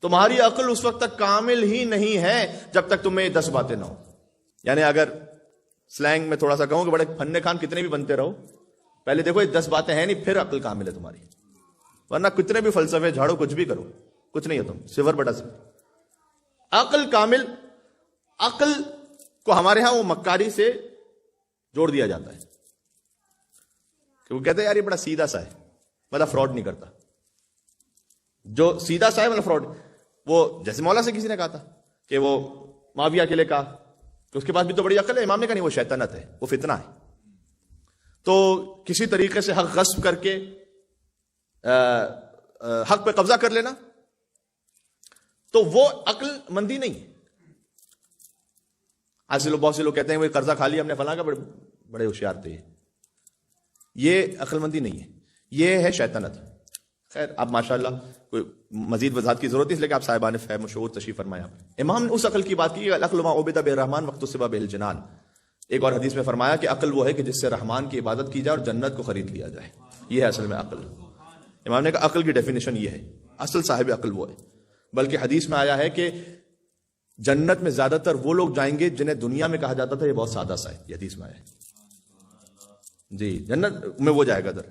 تمہاری عقل اس وقت تک کامل ہی نہیں ہے جب تک تمہیں یہ 10 باتیں نہ ہو. یعنی اگر سلینگ میں تھوڑا سا کہوں کہ بڑے پھنے کھان کتنے بھی بنتے رہو، پہلے دیکھو یہ 10 باتیں ہیں نہیں، پھر عقل کامل ہے تمہاری. ورنہ کتنے بھی فلسفے جھاڑو، کچھ بھی کرو، کچھ نہیں ہے تم، 0/0. عقل کامل. عقل کو ہمارے ہاں وہ مکاری سے جوڑ دیا جاتا ہے کہ وہ کہتے ہیں یار یہ بڑا سیدھا سا ہے، مطلب فراڈ نہیں کرتا. جو سیدھا سا ہے مطلب فراڈ. وہ جیسے مولا سے کسی نے کہا تھا کہ وہ معاویہ کے لیے کہا کہ اس کے پاس بھی تو بڑی عقل ہے. امام نے کہا نہیں، وہ شیطنت ہے، وہ فتنہ ہے. تو کسی طریقے سے حق غصب کر کے حق پہ قبضہ کر لینا، تو وہ عقل مندی نہیں ہے. آج سے بہت سے لوگ کہتے ہیں وہ قرضہ کھا لیا ہم نے فلاں کا، بڑے ہوشیار تھے. یہ عقل مندی نہیں ہے، یہ ہے شیطنت. خیر اب ماشاءاللہ کوئی مزید وضاحت کی ضرورت نہیں، اس لیے کہ آپ صاحبان فہم و شعور تشریف فرمایا. امام نے اس عقل کی بات کی، العقل ما عبد بالرحمن وقت السبب الجنان. ایک اور حدیث میں فرمایا کہ عقل وہ ہے کہ جس سے رحمان کی عبادت کی جائے اور جنت کو خرید لیا جائے. یہ ہے اصل میں عقل. امام نے کہا عقل کی ڈیفینیشن یہ ہے، اصل صاحب عقل وہ ہے. بلکہ حدیث میں آیا ہے کہ جنت میں زیادہ تر وہ لوگ جائیں گے جنہیں دنیا میں کہا جاتا تھا یہ بہت سادہ سا ہے. یہ حدیث میں آیا ہے جی، جنت میں وہ جائے گا در.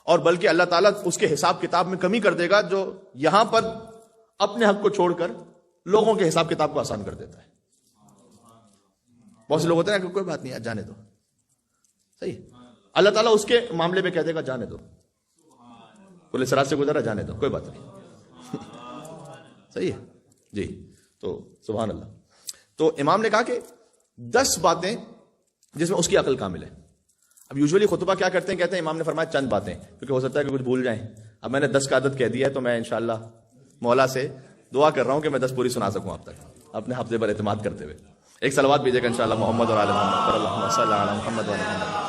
اور بلکہ اللہ تعالیٰ اس کے حساب کتاب میں کمی کر دے گا جو یہاں پر اپنے حق کو چھوڑ کر لوگوں کے حساب کتاب کو آسان کر دیتا ہے. بہت سے لوگ ہوتے ہیں کہ کوئی بات نہیں جانے دو، صحیح. اللہ تعالیٰ اس کے معاملے میں کہہ دے گا جانے دو، پولیس سرات سے گزرا جانے دو، کوئی بات نہیں. صحیح ہے جی. تو سبحان اللہ. تو امام نے کہا کہ 10 باتیں جس میں اس کی عقل کامل ہے. اب یوزولی خطبہ کیا کرتے ہیں، کہتے ہیں امام نے فرمایا چند باتیں، کیونکہ ہو سکتا ہے کہ کچھ بھول جائیں. اب میں نے 10 کا عدد کہہ دیا ہے تو میں انشاءاللہ مولا سے دعا کر رہا ہوں کہ میں 10 پوری سنا سکوں آپ تک اپنے حافظے پر اعتماد کرتے ہوئے. ایک صلوات بھیجے گا انشاءاللہ محمد اور آل محمد، اللہم صلی علی محمد و آل محمد.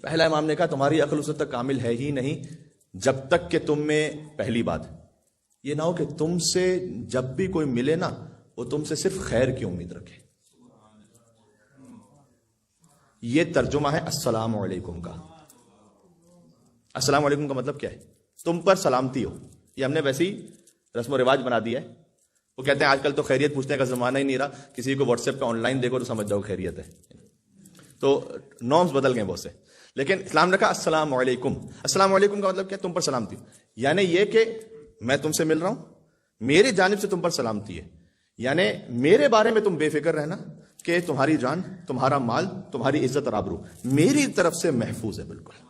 پہلا امام نے کہا تمہاری عقل اس وقت تک کامل ہے ہی نہیں جب تک کہ تم میں پہلی بات یہ نہ ہو کہ تم سے جب بھی کوئی ملے نا وہ تم سے صرف خیر کی امید رکھے. یہ ترجمہ ہے السلام علیکم کا. السلام علیکم کا مطلب کیا ہے؟ تم پر سلامتی ہو. یہ ہم نے ویسے ہی رسم و رواج بنا دیا ہے. وہ کہتے ہیں آج کل تو خیریت پوچھنے کا زمانہ ہی نہیں رہا، کسی کو واٹس ایپ پہ آن لائن دیکھو تو سمجھ جاؤ خیریت ہے. تو نارمز بدل گئے بہت سے. لیکن اسلام نے کہا السلام علیکم. السلام علیکم کا مطلب کیا؟ تم پر سلامتی ہو. یعنی یہ کہ میں تم سے مل رہا ہوں، میری جانب سے تم پر سلامتی ہے. یعنی میرے بارے میں تم بے فکر رہنا کہ تمہاری جان، تمہارا مال، تمہاری عزت اور آبرو میری طرف سے محفوظ ہے. بالکل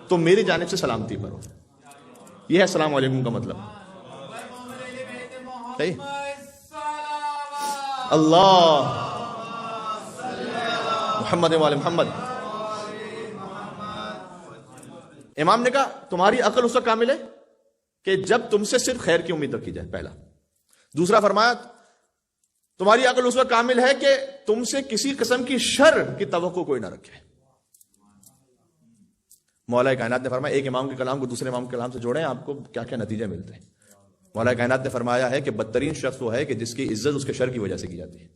تم میری جانب سے سلامتی پر ہو. یہ ہے السلام علیکم کا مطلب. صحیح. اللہ محمد و آل محمد. امام نے کہا تمہاری عقل اس وقت کامل ہے کہ جب تم سے صرف خیر کی امید رکھی جائے. پہلا. دوسرا فرمایا تمہاری عقل اس وقت کامل ہے کہ تم سے کسی قسم کی شر کی توقع کوئی نہ رکھے. مولا کائنات نے فرمایا ایک امام کے کلام کو دوسرے امام کے کلام سے جوڑیں، آپ کو کیا کیا نتیجے ملتے ہیں. مولا کائنات نے فرمایا ہے کہ بدترین شخص وہ ہے کہ جس کی عزت اس کے شر کی وجہ سے کی جاتی ہے.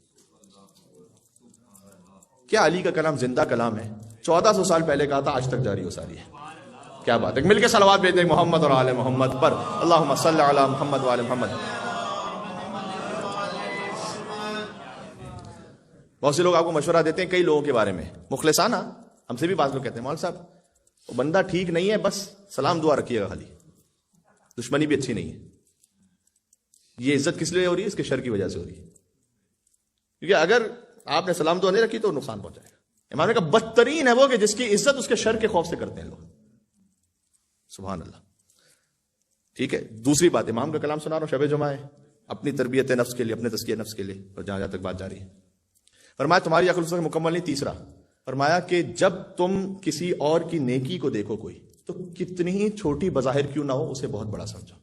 کیا علی کا کلام زندہ کلام ہے، 1400 سال پہلے کہا تھا، آج تک جاری ہو ساری ہے. کیا بات ہے. مل کے صلوات بھیج دیں محمد اور آل محمد پر. اللہم صلی علی محمد و آل محمد. بہت سے لوگ آپ کو مشورہ دیتے ہیں کئی لوگوں کے بارے میں مخلصانہ. ہم سے بھی بعض لوگ کہتے ہیں مول صاحب وہ بندہ ٹھیک نہیں ہے، بس سلام دعا رکھیے گا، خالی دشمنی بھی اچھی نہیں ہے. یہ عزت کس لیے ہو رہی ہے؟ اس کے شر کی وجہ سے ہو رہی ہے. کیونکہ اگر آپ نے سلام دعا نہیں رکھی تو نقصان پہنچائے گا. امام نے کہا بدترین ہے وہ کہ جس کی عزت اس کے شر کے خوف سے کرتے ہیں لوگ. سبحان اللہ. ٹھیک ہے. دوسری بات امام کا کلام سنا رہا ہوں، شب جمعہ ہے، اپنی تربیت نفس کے لیے، اپنے تزکیہ نفس کے لیے، اور جہاں تک بات جاری ہے. فرمایا تمہاری عقل اس وقت مکمل نہیں. تیسرا فرمایا کہ جب تم کسی اور کی نیکی کو دیکھو کوئی تو کتنی ہی چھوٹی بظاہر کیوں نہ ہو اسے بہت بڑا سمجھو.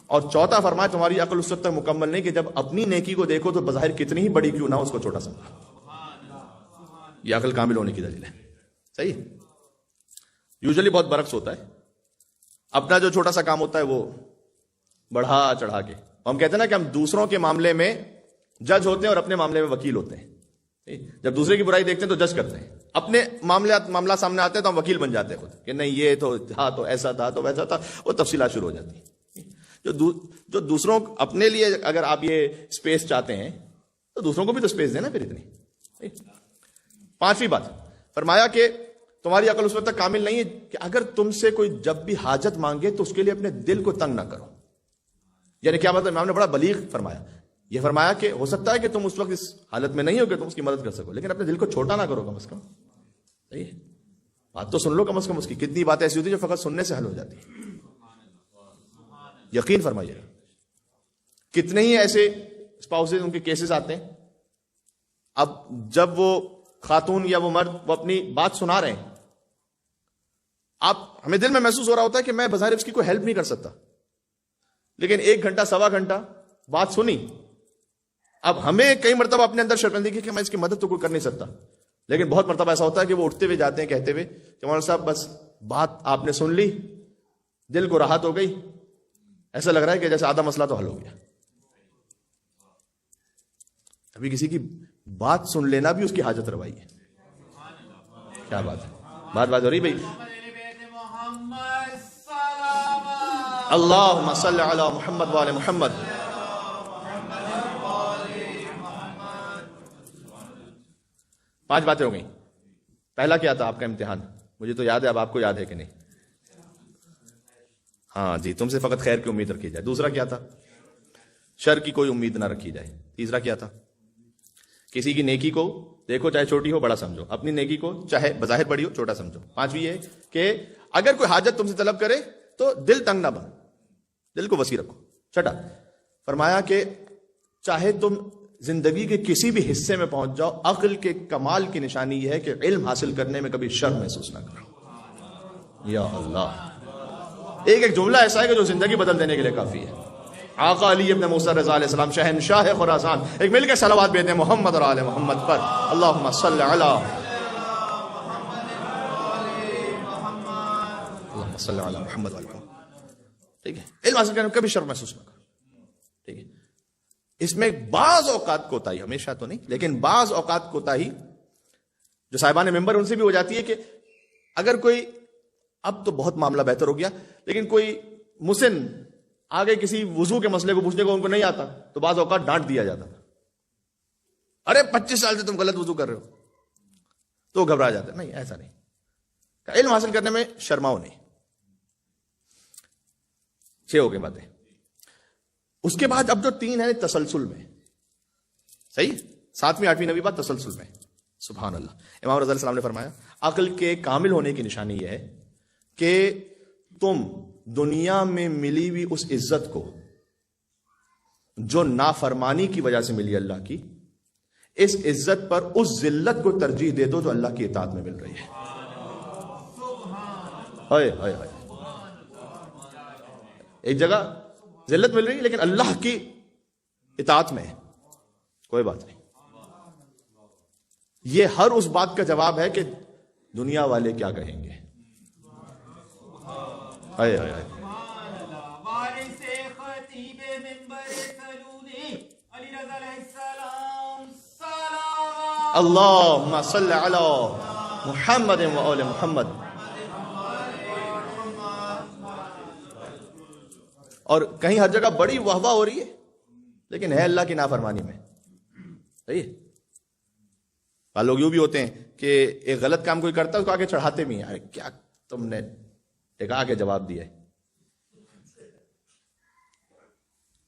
اور چوتھا فرمایا تمہاری عقل اس وقت تک مکمل نہیں کہ جب اپنی نیکی کو دیکھو تو بظاہر کتنی ہی بڑی کیوں نہ ہو اس کو چھوٹا سمجھو. یہ عقل کامل ہونے کی دلیل ہے. صحیح. یوزلی بہت برعکس ہوتا ہے. اپنا جو چھوٹا سا کام ہوتا ہے وہ بڑھا چڑھا کے، ہم کہتے ہیں نا کہ ہم دوسروں کے معاملے میں جج ہوتے ہیں اور اپنے معاملے میں وکیل ہوتے ہیں. جب دوسرے کی برائی دیکھتے ہیں تو جج کرتے ہیں اپنے معاملات سامنے آتے ہیں تو ہم وکیل بن جاتے ہیں خود کہ نہیں یہ تو تھا تو ایسا تھا تو ویسا تھا، وہ تفصیلات شروع ہو جاتی ہیں۔ جو دوسروں اپنے لیے اگر آپ یہ اسپیس چاہتے ہیں تو دوسروں کو بھی تو اسپیس دینا پھر اتنی۔ پانچویں بات فرمایا کہ تمہاری عقل اس وقت تک کامل نہیں ہے کہ اگر تم سے کوئی جب بھی حاجت مانگے تو اس کے لیے اپنے دل کو تنگ نہ کرو۔ یعنی کیا مطلب؟ امام نے بڑا بلیغ فرمایا، یہ فرمایا کہ ہو سکتا ہے کہ تم اس وقت اس حالت میں نہیں ہو کہ تم اس کی مدد کر سکو، لیکن اپنے دل کو چھوٹا نہ کرو کم از کم۔ صحیح ہے، بات تو سن لو کم از کم اس کی۔ کتنی باتیں ایسی ہوتی ہیں جو فقط سننے سے حل ہو جاتی ہیں، یقین فرمائیے گا۔ کتنے ہی ایسے اسپاؤسز ان کے کیسز آتے ہیں، اب جب وہ خاتون یا وہ مرد وہ اپنی بات سنا رہے ہیں، ہمیں دل میں محسوس ہو رہا ہوتا ہے کہ میں بظاہر اس کی کوئی ہیلپ نہیں کر سکتا، لیکن 1 گھنٹہ سوا گھنٹہ بات سنی، اب ہمیں کئی مرتبہ اپنے اندر شرمندگی کہ میں اس کی مدد تو کوئی کر نہیں سکتا، لیکن بہت مرتبہ ایسا ہوتا ہے کہ وہ اٹھتے ہوئے جاتے ہیں کہتے ہوئے کہ مولانا صاحب بس بات آپ نے سن لی، دل کو راحت ہو گئی، ایسا لگ رہا ہے کہ جیسے آدھا مسئلہ تو حل ہو گیا۔ ابھی کسی کی بات سن لینا بھی اس کی حاجت روائی ہے۔ کیا بات ہے، بات ہو رہی بھائی؟ اللہم صلی علی محمد وآل محمد۔ پانچ باتیں ہو گئیں۔ پہلا کیا تھا آپ کا امتحان؟ مجھے تو یاد ہے، اب آپ کو یاد ہے کہ نہیں؟ ہاں جی، تم سے فقط خیر کی امید رکھی جائے۔ دوسرا کیا تھا؟ شر کی کوئی امید نہ رکھی جائے۔ تیسرا کیا تھا؟ کسی کی نیکی کو دیکھو چاہے چھوٹی ہو بڑا سمجھو، اپنی نیکی کو چاہے بظاہر بڑی ہو چھوٹا سمجھو۔ پانچویں یہ کہ اگر کوئی حاجت تم سے طلب کرے تو دل تنگ نہ بن، دل کو وسیع رکھو۔ چھٹا فرمایا کہ چاہے تم زندگی کے کسی بھی حصے میں پہنچ جاؤ، عقل کے کمال کی نشانی یہ ہے کہ علم حاصل کرنے میں کبھی شرم محسوس نہ کرو۔ یا اللہ، ایک جملہ ایسا ہے کہ جو زندگی بدل دینے کے لیے کافی ہے۔ آقا علی ابن موسیٰ رضا علیہ السلام شہنشاہ خراسان، ایک مل کے صلوات بھیجتے ہیں محمد اور آل محمد پر۔ اللہم صلی علی محمد وآل محمد۔ ٹھیک ہے، علم حاصل کرنے میں کبھی شرم محسوس نہ کرو۔ ٹھیک ہے، اس میں بعض اوقات کوتاہی، ہمیشہ تو نہیں لیکن بعض اوقات کوتاہی جو صاحبان ممبر ان سے بھی ہو جاتی ہے کہ اگر کوئی، اب تو بہت معاملہ بہتر ہو گیا، لیکن کوئی مسن آگے کسی وضو کے مسئلے کو پوچھنے کو ان کو نہیں آتا تو بعض اوقات ڈانٹ دیا جاتا تھا، ارے 25 سال سے تم غلط وضو کر رہے ہو، تو گھبرا جاتا۔ نہیں، ایسا نہیں، علم حاصل کرنے میں شرماؤ نہیں۔ 6 ہو گئے باتیں۔ اس کے بعد اب جو 3 ہے تسلسل میں، صحیح، 7ویں 8ویں 9ویں بات تسلسل میں۔ سبحان اللہ، امام رضی اللہ علیہ السلام نے فرمایا عقل کے کامل ہونے کی نشانی یہ ہے کہ تم دنیا میں ملی ہوئی اس عزت کو جو نافرمانی کی وجہ سے ملی اللہ کی، اس عزت پر اس ذلت کو ترجیح دے دو جو اللہ کی اطاعت میں مل رہی ہے۔ ہائے ہائے ہائے، ایک جگہ ذلت مل رہی ہے لیکن اللہ کی اطاعت میں ہے، کوئی بات نہیں۔ یہ ہر اس بات کا جواب ہے کہ دنیا والے کیا کہیں گے۔ آئے آئے آئے، اللہم صلی علی محمد و آل محمد۔ اور کہیں ہر جگہ بڑی واہ واہ ہو رہی ہے لیکن ہے اللہ کی نافرمانی میں۔ صحیح ہے، لوگ یوں بھی ہوتے ہیں کہ ایک غلط کام کوئی کرتا ہے اس کو آگے چڑھاتے بھی ہیں، کیا تم نے ایک آگے جواب دیا ہے،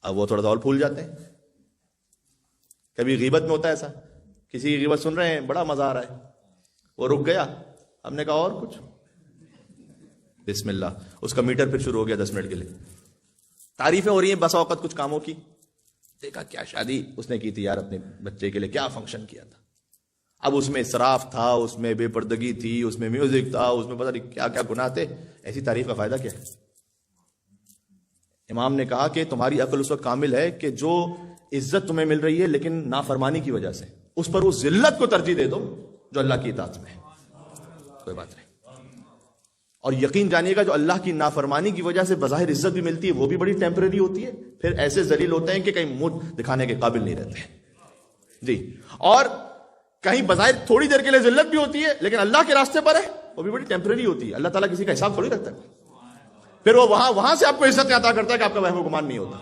اب وہ تھوڑا سا اور پھول جاتے ہیں۔ کبھی غیبت میں ہوتا ہے ایسا، کسی کی غیبت سن رہے ہیں بڑا مزہ آ رہا ہے، وہ رک گیا، ہم نے کہا اور کچھ، بسم اللہ، اس کا میٹر پھر شروع ہو گیا 10 منٹ کے لیے، تعریفیں ہو رہی ہیں بس اوقات کچھ کاموں کی، دیکھا کیا شادی اس نے کی تھی یار اپنے بچے کے لیے، کیا فنکشن کیا تھا، اب اس میں اسراف تھا، اس میں بے پردگی تھی، اس میں میوزک تھا، اس میں پتہ نہیں کیا کیا گناہ تھے۔ ایسی تعریف کا فائدہ کیا ہے؟ امام نے کہا کہ تمہاری عقل اس وقت کامل ہے کہ جو عزت تمہیں مل رہی ہے لیکن نافرمانی کی وجہ سے، اس پر اس ذلت کو ترجیح دے دو جو اللہ کی اطاعت میں ہے، کوئی بات نہیں۔ اور یقین جانیے گا جو اللہ کی نافرمانی کی وجہ سے بظاہر عزت بھی ملتی ہے وہ بھی بڑی ٹیمپریری ہوتی ہے، پھر ایسے ذلیل ہوتے ہیں کہ کہیں منہ دکھانے کے قابل نہیں رہتے۔ جی، اور کہیں بظاہر تھوڑی دیر کے لیے ذلت بھی ہوتی ہے، لیکن اللہ کے راستے پر ہے وہ بھی بڑی ٹیمپرری ہوتی ہے. اللہ تعالیٰ کسی کا حساب تھوڑی رکھتا ہے. پھر وہ وہاں سے آپ کو عزت عطا کرتا ہے کہ آپ کا وہم و گمان نہیں ہوتا.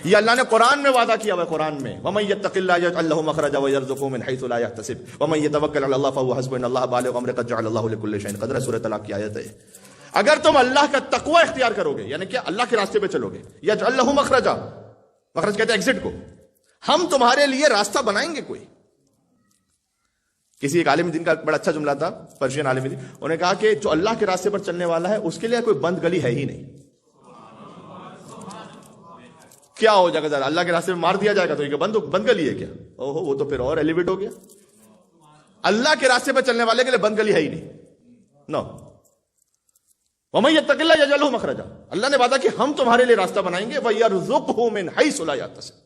یہ اللہ نے قرآن میں وعدہ کیا ہوا ہے. قرآن میں وَمَن يَتَّقِ اللَّهَ يَجْعَل لَّهُ مَخْرَجًا وَيَرْزُقْهُ مِنْ حَيْثُ لَا يَحْتَسِبُ وَمَن يَتَوَكَّلْ عَلَى اللَّهِ فَهُوَ حَسْبُهُ إِنَّ اللَّهَ بَالِغُ أَمْرِهِ قَدْ جَعَلَ اللَّهُ لِكُلِّ شَيْءٍ قَدْرًا. سورۃ طلاق کی آیت ہے. اگر تم اللہ کا تقوی اختیار کرو گے، یعنی کہ اللہ کے راستے پہ چلو گے، یجعل لَّهُ مَخْرَجًا، مخرج کہتے ہیں ایگزٹ کو، ہم تمہارے لیے راستہ بنائیں گے. کوئی کسی ایک عالم دین کا بڑا اچھا جملہ تھا، پرشین عالم دین، انہوں نے کہا کہ جو اللہ کے راستے پر چلنے والا ہے اس کے لیے کوئی بند گلی ہے ہی نہیں. کیا ہو جائے گا اللہ کے راستے میں مار دیا جائے گا تو یہ بند گلی ہے کیا؟ اوہو وہ تو پھر اور ایلیویٹ ہو گیا. اللہ کے راستے پر چلنے والے کے لیے بند گلی ہے ہی نہیں. نو وَمَن يَتَّقِ اللَّهَ يَجْعَل لَّهُ مَخْرَجًا، اللہ نے وعدہ کہ ہم تمہارے لیے راستہ بنائیں گے. وَيَرْزُقْهُ مِنْ حَيْثُ لَا يَحْتَسِبُ،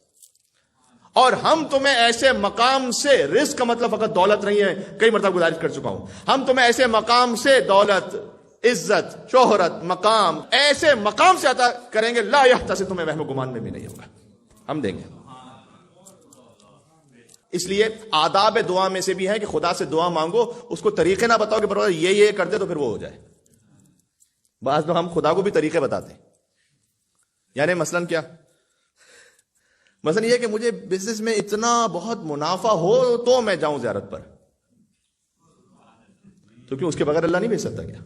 اور ہم تمہیں ایسے مقام سے، رزق کا مطلب فقط دولت نہیں ہے، کئی مرتبہ گزارش کر چکا ہوں، ہم تمہیں ایسے مقام سے دولت، عزت، شہرت، مقام، ایسے مقام سے عطا کریں گے لا یحتسب، تمہیں وہم و گمان میں بھی نہیں ہوگا، ہم دیں گے. اس لیے آداب دعا میں سے بھی ہے کہ خدا سے دعا مانگو، اس کو طریقے نہ بتاؤ کہ پروردگار یہ کر دے تو پھر وہ ہو جائے. بعض لوگ ہم خدا کو بھی طریقے بتاتے ہیں. یعنی مثلاً کیا؟ مثلا یہ کہ مجھے بزنس میں اتنا بہت منافع ہو تو میں جاؤں زیارت پر. تو کیوں اس کے بغیر اللہ نہیں بھیج سکتا کیا؟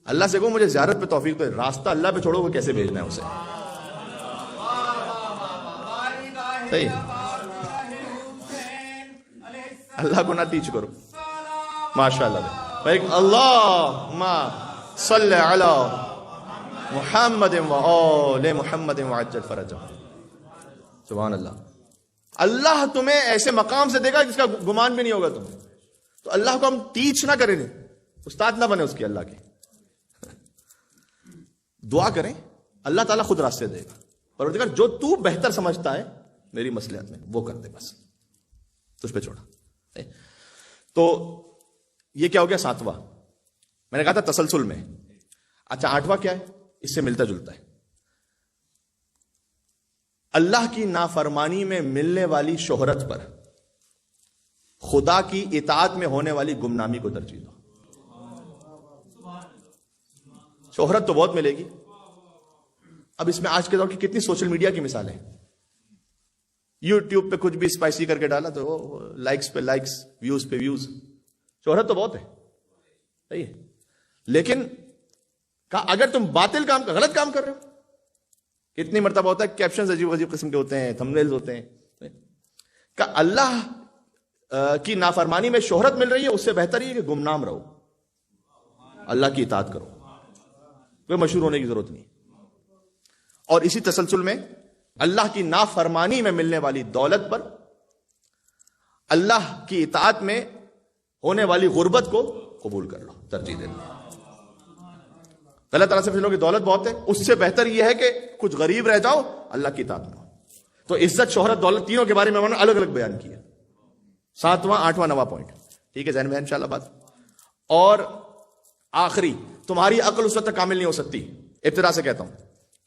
اللہ سے کہو مجھے زیارت پہ توفیق دے، راستہ اللہ پہ چھوڑو وہ کیسے بھیجنا ہے اسے. صحیح، اللہ کو نہ ٹیچ کرو. ماشاء اللہ. اللہم صلی علی محمد وآل محمد وعجل فرجہ. سبحان اللہ. اللہ تمہیں ایسے مقام سے دے گا جس کا گمان بھی نہیں ہوگا تمہیں. تو اللہ کو ہم ٹیچ نہ کریں، استاد نہ بنے اس کی. اللہ کے دعا کریں، اللہ تعالیٰ خود راستے دے گا. پروردگار جو تو بہتر سمجھتا ہے میری مصلحت میں وہ کر دے، بس تجھ پہ چھوڑا. تو یہ کیا ہو گیا؟ 7واں. میں نے کہا تھا تسلسل میں. اچھا 8واں کیا ہے؟ اس سے ملتا جلتا ہے. اللہ کی نافرمانی میں ملنے والی شہرت پر خدا کی اطاعت میں ہونے والی گمنامی کو ترجیح دو. شہرت تو بہت ملے گی. اب اس میں آج کے دور کی کتنی سوشل میڈیا کی مثالیں ہیں. یوٹیوب پہ کچھ بھی اسپائسی کر کے ڈالا تو لائکس پہ لائکس، ویوز پہ ویوز. شہرت تو بہت ہے، صحیح ہے. لیکن اگر تم باطل کام، غلط کام کر رہے ہو، کتنی مرتبہ ہوتا ہے کیپشنز عجیب عجیب قسم کے ہوتے ہیں، تھمبنیلز ہوتے ہیں. کہ اللہ کی نافرمانی میں شہرت مل رہی ہے، اس سے بہتر یہ کہ گمنام رہو، اللہ کی اطاعت کرو، کوئی مشہور ہونے کی ضرورت نہیں. اور اسی تسلسل میں اللہ کی نافرمانی میں ملنے والی دولت پر اللہ کی اطاعت میں ہونے والی غربت کو قبول کر لو، ترجیح دے دو. اللہ تعالیٰ سے پوچھ لو کہ دولت بہت ہے، اس سے بہتر یہ ہے کہ کچھ غریب رہ جاؤ، اللہ کی اطاعت میں. تو عزت، شہرت، دولت تینوں کے بارے میں میں نے الگ الگ بیان کیا. 7واں، 8واں، 9واں پوائنٹ. ٹھیک ہے، ذہن میں انشاءاللہ بات. اور آخری، تمہاری عقل اس وقت تک کامل نہیں ہو سکتی. ابتدا سے کہتا ہوں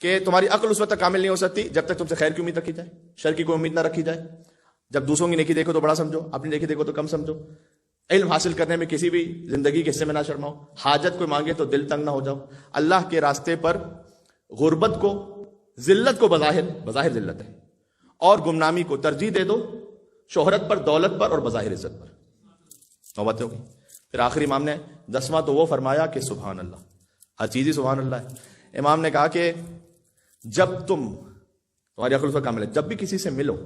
کہ تمہاری عقل اس وقت تک کامل نہیں ہو سکتی جب تک تم سے خیر کی امید رکھی جائے، شر کی کوئی امید نہ رکھی جائے. جب دوسروں کی نیکی دیکھو تو بڑا سمجھو، اپنی نیکی دیکھو تو کم سمجھو. علم حاصل کرنے میں کسی بھی زندگی کے حصے میں نہ شرماؤ. حاجت کوئی مانگے تو دل تنگ نہ ہو جاؤ. اللہ کے راستے پر غربت کو، ذلت کو، بظاہر ذلت ہے، اور گمنامی کو ترجیح دے دو شہرت پر، دولت پر اور بظاہر عزت پر. نوبت ہو گئی. پھر آخری امام نے 10واں تو وہ فرمایا کہ سبحان اللہ، ہر چیز ہی سبحان اللہ ہے. امام نے کہا کہ جب تمہاری عقل پر کامل ہے، جب بھی کسی سے ملو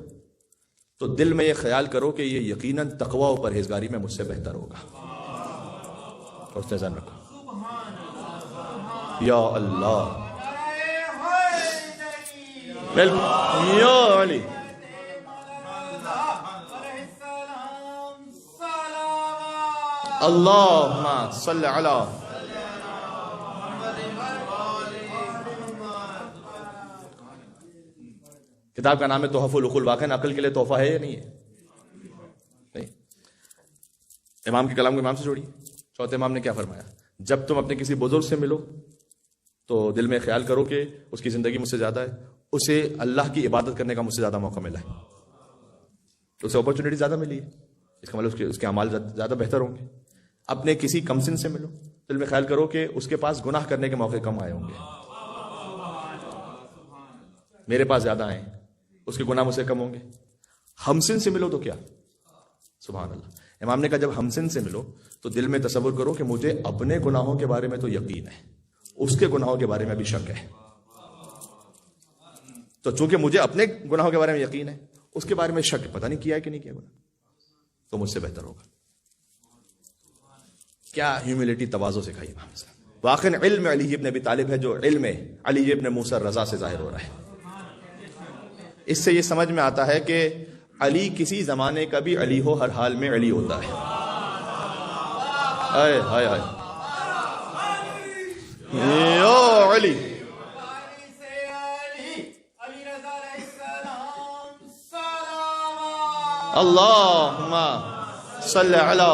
تو دل میں یہ خیال کرو کہ یہ یقیناً تقوی و پرہیزگاری میں مجھ سے بہتر ہوگا. اور اس نے ذہن رکھو. یا اللہ، یا علی. اللہم صلی علی. کتاب کا نام ہے تحف العقول. واقعی عقل کے لیے تحفہ ہے یا نہیں ہے؟ نہیں. امام کے کلام کو امام سے جوڑیے. چوتھے امام نے کیا فرمایا؟ جب تم اپنے کسی بزرگ سے ملو تو دل میں خیال کرو کہ اس کی زندگی مجھ سے زیادہ ہے، اسے اللہ کی عبادت کرنے کا مجھ سے زیادہ موقع ملا ہے، اسے اپرچونٹی زیادہ ملی ہے، اس کا مطلب اس کے اعمال زیادہ بہتر ہوں گے. اپنے کسی کم سن سے ملو، دل میں خیال کرو کہ اس کے پاس گناہ کرنے کے موقع کم آئے ہوں گے، میرے پاس زیادہ آئے ہیں، اس کے گناہ مجھ سے کم ہوں گے. ہمسن سے ملو تو کیا، سبحان اللہ. امام نے کہا جب ہمسن سے ملو تو دل میں تصور کرو کہ مجھے اپنے گناہوں کے بارے میں تو یقین ہے، اس کے گناہوں کے بارے میں بھی شک ہے. تو چونکہ مجھے اپنے گناہوں کے بارے میں یقین ہے، اس کے بارے میں شک، پتہ نہیں کیا ہے کہ نہیں کیا گناہ، تو مجھ سے بہتر ہوگا. کیا ہیوملٹی، تواضع سکھائی امام نے. واقعی علم علی ابن ابی طالب ہے جو علم علی ابن موسیٰ رضا سے ظاہر ہو رہا ہے. اس سے یہ سمجھ میں آتا ہے کہ علی کسی زمانے کا بھی علی ہو، ہر حال میں علی ہوتا ہے. ہائے ہائے ہائے یو علی. اللہم صلی علی